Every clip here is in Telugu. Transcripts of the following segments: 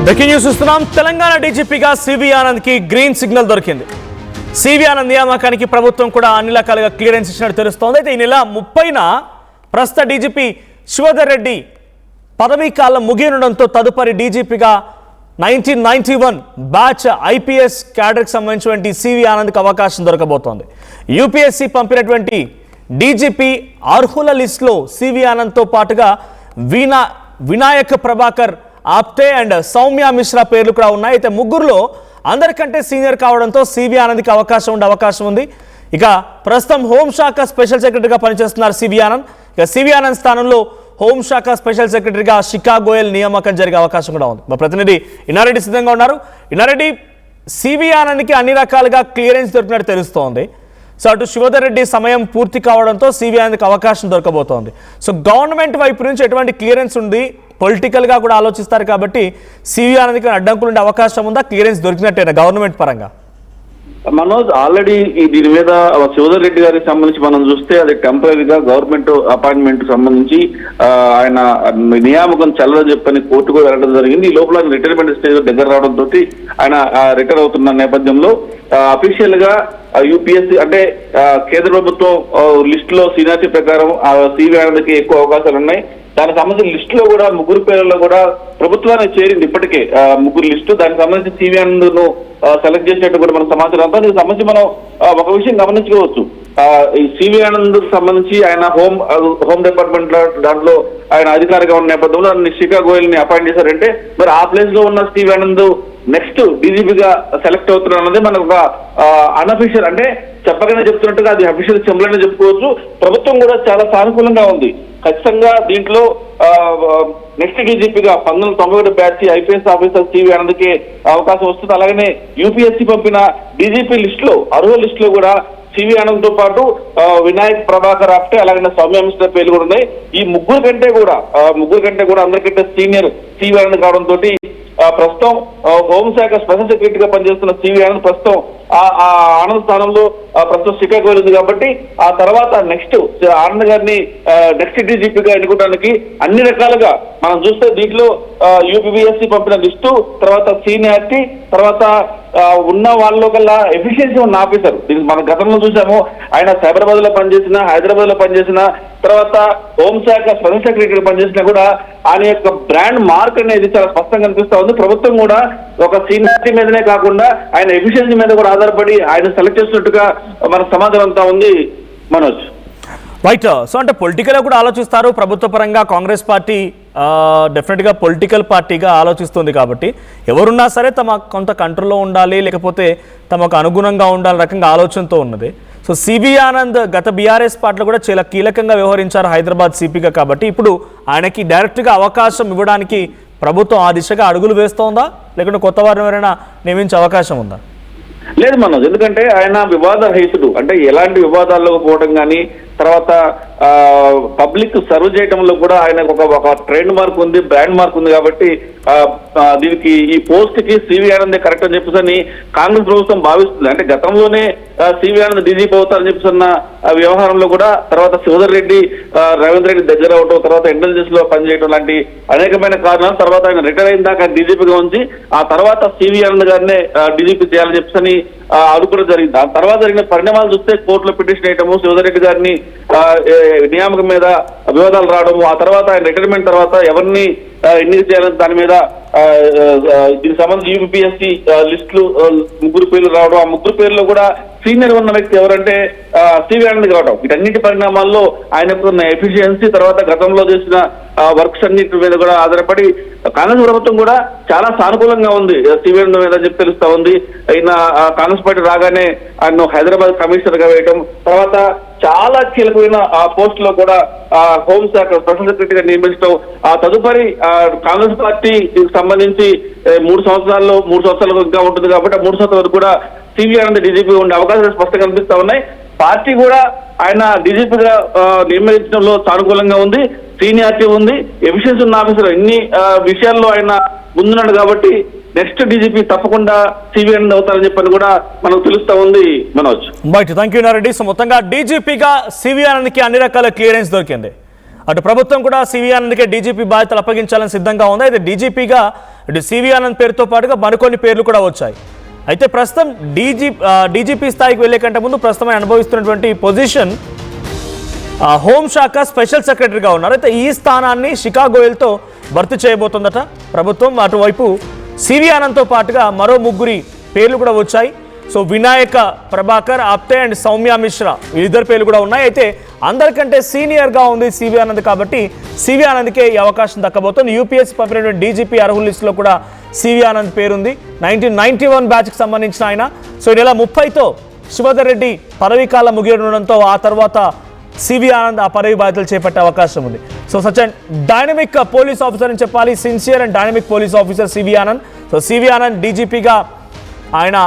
బ్రేకింగ్ న్యూస్ చూస్తున్నాం. తెలంగాణ డీజీపీగా సివి ఆనంద్ కి గ్రీన్ సిగ్నల్ దొరికింది. సివి ఆనంద్ నియామకానికి ప్రభుత్వం కూడా అన్ని రకాలుగా క్లియరెన్స్ ఇచ్చినట్టు తెలుస్తోంది. అయితే ఈ నెల 30న ప్రస్తుత డీజీపీ శివధర్ రెడ్డి పదవీ కాలం ముగియనుండడంతో తదుపరి డీజీపీగా 1991 బ్యాచ్ ఐపీఎస్ క్యాడర్కి సంబంధించినటువంటి సివి ఆనంద్కి అవకాశం దొరకబోతోంది. యూపీఎస్సీ పంపినటువంటి డీజీపీ అర్హుల లిస్టులో సివి ఆనంద్తో పాటుగా వినాయక్ ప్రభాకర్ ఆప్టే అండ్ సౌమ్య మిశ్రా పేర్లు కూడా ఉన్నాయి. అయితే ముగ్గురులో అందరికంటే సీనియర్ కావడంతో సివి ఆనంద్కి అవకాశం ఉంది. ఇక ప్రస్తుతం హోంశాఖ స్పెషల్ సెక్రటరీగా పనిచేస్తున్నారు సివి ఆనంద్. ఇక సివి ఆనంద్ స్థానంలో హోంశాఖ స్పెషల్ సెక్రటరీగా శిఖా గోయల్ నియామకం జరిగే అవకాశం కూడా ఉంది. మా ప్రతినిధి ఇన్నారెడ్డి సిద్ధంగా ఉన్నారు. ఇన్నారెడ్డి, సివి ఆనంద్కి అన్ని రకాలుగా క్లియరెన్స్ దొరికినట్టు తెలుస్తోంది. సో అటు శివధర్ రెడ్డి సమయం పూర్తి కావడంతో సివి ఆనంద్కి అవకాశం దొరకబోతోంది. సో గవర్నమెంట్ వైపు నుంచి ఎటువంటి క్లియరెన్స్ ఉంది? పొలిటికల్గా కూడా ఆలోచిస్తారు కాబట్టి సివి ఆనంద్కి అడ్డంకులు ఉండే అవకాశం ఉందా? క్లియరెన్స్ దొరికినట్టేనా గవర్నమెంట్ పరంగా? మనోజ్, ఆల్రెడీ దీని మీద శివధర్ రెడ్డి గారికి సంబంధించి మనం చూస్తే అది టెంపరీగా గవర్నమెంట్ అపాయింట్మెంట్ సంబంధించి ఆయన నియామకం చెల్లదని చెప్పని కోర్టుకు వెళ్ళడం జరిగింది. ఈ లోపల రిటైర్మెంట్ స్టేజ్ దగ్గర రావడంతో ఆయన రిటైర్ అవుతున్న నేపథ్యంలో అఫీషియల్ గా యూపీఎస్సీ అంటే కేంద్ర ప్రభుత్వం లిస్ట్ లో సీనియారిటీ ప్రకారం సివి ఆనంద్కి ఎక్కువ అవకాశాలు ఉన్నాయి. దానికి సంబంధించిన లిస్ట్ లో కూడా ముగ్గురు పేర్లలో కూడా ప్రభుత్వానికి చేరింది ఇప్పటికే ముగ్గురు లిస్టు. దానికి సంబంధించి సివి ఆనంద్ ను సెలెక్ట్ చేసినట్టు కూడా మన సమాచారం అంతా. దీనికి సంబంధించి మనం ఒక విషయం గమనించుకోవచ్చు. ఈ సివి ఆనంద్ సంబంధించి ఆయన హోమ్ డిపార్ట్మెంట్ దాంట్లో ఆయన అధికారిగా ఉన్న నేపథ్యంలో శిఖా గోయల్ ని అపాయింట్ చేశారంటే మరి ఆ ప్లేస్ లో ఉన్న సివి ఆనంద్ నెక్స్ట్ డీజీపీగా సెలెక్ట్ అవుతున్నారు అన్నది మనకు ఒక అన్అఫీషియల్, అంటే చెప్పగానే చెప్తున్నట్టుగా అది అఫీషియల్ సింబల్ అనే చెప్పుకోవచ్చు. ప్రభుత్వం కూడా చాలా సానుకూలంగా ఉంది. ఖచ్చితంగా దీంట్లో నెక్స్ట్ డీజీపీగా 1991 బ్యాచ్ ఐపీఎస్ ఆఫీసర్ సివి ఆనంద్కి అవకాశం వస్తుంది. అలాగనే యూపీఎస్సీ పంపిన డీజీపీ లిస్ట్ లో అర్హుల లిస్ట్ లో కూడా సివి ఆనంద్ తో పాటు వినాయక్ ప్రభాకర్ ఆప్టే అలాగే సౌమ్య మిశ్రా పేర్లు కూడా ఉన్నాయి. ఈ ముగ్గురు కంటే కూడా అందరికంటే సీనియర్ సివి ఆనంద్ కావడంతో ప్రస్తుతం హోంశాఖ స్పెషల్ సెక్రటరీగా పనిచేస్తున్న సివి ఆనంద్ ప్రస్తుతం ఆ ఆనంద్ స్థానంలో ప్రస్తుతం శిఖా గోయల్ ఉంది. కాబట్టి ఆ తర్వాత నెక్స్ట్ ఆనంద్ గారిని నెక్స్ట్ డీజీపీగా ఎన్నుకోవడానికి అన్ని రకాలుగా మనం చూస్తే దీంట్లో యూపీఎస్సీ పంపిన లిస్టు, తర్వాత సీనియారిటీ, తర్వాత ఉన్న వాళ్ళలో కల్లా ఎఫిషియన్సీ ఉన్న ఆఫీసర్. దీనికి మనం గతంలో చూసాము. ఆయన సైబరాబాద్ లో పనిచేసిన, హైదరాబాద్ లో పనిచేసిన, తర్వాత హోంశాఖ స్పెషల్ సెక్రటరీ పనిచేసినా కూడా ఆయన యొక్క బ్రాండ్ మార్క్ అనేది చాలా స్పష్టంగా కనిపిస్తా ఉంది. ప్రభుత్వం కూడా ఒక సీనియారిటీ మీదనే కాకుండా ఆయన ఎఫిషియన్సీ మీద కూడా ఆధారపడి ఆయన సెలెక్ట్ చేస్తున్నట్టుగా మన సమాచారం అంతా ఉంది. మనోజ్, రైట్. సో అంటే పొలిటికల్గా కూడా ఆలోచిస్తారు ప్రభుత్వ పరంగా. కాంగ్రెస్ పార్టీ డెఫినెట్గా పొలిటికల్ పార్టీగా ఆలోచిస్తుంది కాబట్టి ఎవరున్నా సరే తమ కొంత కంట్రోల్లో ఉండాలి, లేకపోతే తమకు అనుగుణంగా ఉండాలి రకంగా ఆలోచనతో ఉన్నది. సో సివి ఆనంద్ గత బీఆర్ఎస్ పార్టీలో కూడా చాలా కీలకంగా వ్యవహరించారు హైదరాబాద్ సిపిగా. కాబట్టి ఇప్పుడు ఆయనకి డైరెక్ట్గా అవకాశం ఇవ్వడానికి ప్రభుత్వం ఆ దిశగా అడుగులు వేస్తోందా, లేకుంటే కొత్త వారిని ఎవరైనా నియమించే అవకాశం ఉందా? లేదు మనోజ్, ఎందుకంటే ఆయన వివాదరహితుడు. అంటే ఎలాంటి వివాదాల్లోకి పోవడం కానీ, తర్వాత పబ్లిక్ సర్వ్ చేయడంలో కూడా ఆయనకు ఒక ట్రెండ్ మార్క్ ఉంది, బ్రాండ్ మార్క్ ఉంది. కాబట్టి దీనికి ఈ పోస్ట్ కి సివి ఆనందే కరెక్ట్ అని చెప్పేసి కాంగ్రెస్ ప్రభుత్వం భావిస్తుంది. అంటే గతంలోనే సివి ఆనంద్ డీజీపీ అవుతారని చెప్పేసిన వ్యవహారంలో కూడా తర్వాత శివధర్ రెడ్డి రేవంత్ రెడ్డి దగ్గర అవటం, తర్వాత ఇంటెలిజెన్స్ లో పనిచేయడం లాంటి అనేకమైన కారణాలు, తర్వాత ఆయన రిటైర్ అయిన దాకా డీజీపీగా ఉంచి ఆ తర్వాత సివి ఆనంద్ గారినే డీజీపీ చేయాలని చెప్పేసి అనుకోవడం జరిగింది. ఆ తర్వాత జరిగిన పరిణామాలు చూస్తే కోర్టులో పిటిషన్ వేయటము, శివధర్ రెడ్డి గారిని నియామకం మీద వివాదాలు రావడము, ఆ తర్వాత ఆయన రిటైర్మెంట్ తర్వాత ఎవరిని ఎన్నిక చేయాలని దాని మీద దీనికి సంబంధించి యూపీఎస్సీ లిస్టులు ముగ్గురు పేర్లు రావడం, ఆ ముగ్గురు పేర్లు కూడా సీనియర్ ఉన్న వ్యక్తి ఎవరంటే సివి ఆనంద్ కావడం. వీటన్నిటి పరిణామాల్లో ఆయనకు ఉన్న ఎఫిషియన్సీ, తర్వాత గతంలో చేసిన వర్క్స్ అన్నిటి మీద కూడా ఆధారపడి కాంగ్రెస్ ప్రభుత్వం కూడా చాలా సానుకూలంగా ఉంది సివి ఆనంద్ మీద చెప్పి తెలుస్తా ఉంది. ఆయన కాంగ్రెస్ పార్టీ రాగానే ఆయన హైదరాబాద్ కమిషనర్ గా వేయటం, తర్వాత చాలా కీలకమైన ఆ పోస్ట్ లో కూడా హోంశాఖ స్పెషల్ సెక్రటరీగా నియమించడం, ఆ తదుపరి కాంగ్రెస్ పార్టీ సంబంధించి 3 సంవత్సరాలు ఇంకా ఉంటుంది. కాబట్టి 3 సంవత్సరాల వరకు కూడా సివి ఆనంద్ డీజీపీ ఉండే అవకాశాలు స్పష్టంగా కనిపిస్తా ఉన్నాయి. పార్టీ కూడా ఆయన డీజీపీగా నియమించడంలో సానుకూలంగా ఉంది, సీనియారిటీ ఉంది, ఎఫిషియన్సీ ఉన్న ఆఫీసర్. ఇన్ని విషయాల్లో ఆయన ముందున్నాడు. కాబట్టి నెక్స్ట్ డీజీపీ తప్పకుండా సివి ఆనంద్ అవుతారని చెప్పని కూడా మనకు తెలుస్తా ఉంది. Manoj, thank you Nareddy. So మొత్తంగా డీజీపీగా సివి ఆనంద్కి అన్ని రకాల క్లియరెన్స్ దొరికింది. అటు ప్రభుత్వం కూడా సివి ఆనంద్కే డీజీపీ బాధ్యతలు అప్పగించాలని సిద్ధంగా ఉంది. అయితే డీజీపీగా ఇటు సివి ఆనంద్ పేరుతో పాటుగా మరికొన్ని పేర్లు కూడా వచ్చాయి. అయితే ప్రస్తుతం డీజీపీ స్థాయికి వెళ్ళే కంటే ముందు ప్రస్తుతం అనుభవిస్తున్నటువంటి పొజిషన్ హోంశాఖ స్పెషల్ సెక్రటరీగా ఉన్నారు. అయితే ఈ స్థానాన్ని శిఖా గోయల్తో భర్తీ చేయబోతుందట ప్రభుత్వం. అటువైపు సివి ఆనంద్తో పాటుగా మరో 3 పేర్లు కూడా వచ్చాయి. సో వినాయక ప్రభాకర్ ఆప్తే అండ్ సౌమ్య మిశ్రా వీళ్ళిద్దరు పేర్లు కూడా ఉన్నాయి. అయితే అందరికంటే సీనియర్గా ఉంది సివి ఆనంద్ కాబట్టి సివి ఆనంద్కే ఈ అవకాశం దక్కబోతుంది. యూపీఎస్సీ పంపినటువంటి డీజీపీ అర్హుల లిస్టులో కూడా సివి ఆనంద్ పేరుంది. 1991 బ్యాచ్కి సంబంధించిన ఆయన. సో ఈ నెల 30తో శివధర్ రెడ్డి పదవీ కాలం ముగియడంతో ఆ తర్వాత సివి ఆనంద్ ఆ పదవి బాధ్యతలు చేపట్టే అవకాశం ఉంది. So such and dynamic police officer అని చెప్పాలి, sincere and dynamic police officer CV Anand. So CV Anand డీజీపీగా ఆయన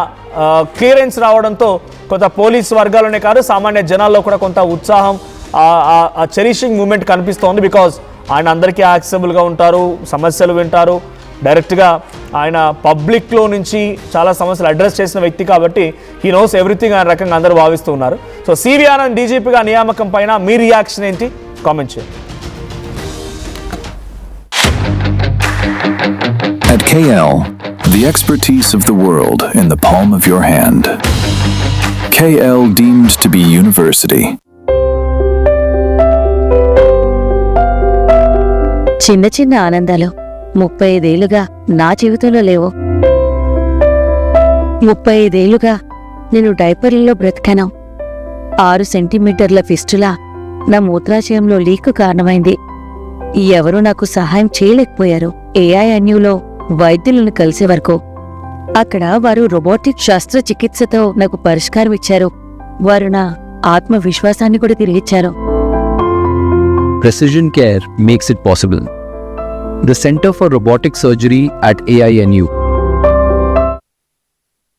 క్లియరెన్స్ రావడంతో కొంత పోలీస్ వర్గాల్లోనే కాదు సామాన్య జనాల్లో కూడా కొంత ఉత్సాహం, చెరిషింగ్ మూమెంట్ కనిపిస్తోంది. బికాజ్ ఆయన అందరికీ యాక్సెసిబుల్గా ఉంటారు, సమస్యలు వింటారు, డైరెక్ట్గా ఆయన పబ్లిక్లో నుంచి చాలా సమస్యలు అడ్రస్ చేసిన వ్యక్తి కాబట్టి హీ నోస్ ఎవ్రీథింగ్ అనే రకంగా అందరూ భావిస్తూ ఉన్నారు. సో సివి ఆనంద్ డీజీపీగా నియామకం పైన మీ రియాక్షన్ ఏంటి? కామెంట్ చేయండి. At KL, the expertise of the world in the palm of your hand. KL deemed to be university. చిన్న చిన్న ఆనందాలు 35 ఏళ్లుగా నా జీవితంలో లేవు. 35 ఏళ్లుగా నేను డైపర్లలో బ్రతికాను. 6 సెంటీమీటర్ల ఫిస్టులా నా మూత్రాశయంలో లీకు కారణమైంది. ఎవరూ నాకు సహాయం చేయలేకపోయారు. ఏఐఎన్యూలో వైద్యులను కలిసే వరకు అక్కడ వారు రోబోటిక్ శస్త్రచికిత్సతో నాకు పరిష్కారం ఇచ్చారు. వారు నా ఆత్మవిశ్వాసాన్ని కూడా తిరిగిచ్చారు. Precision care makes it possible. The Center for Robotic Surgery at AINU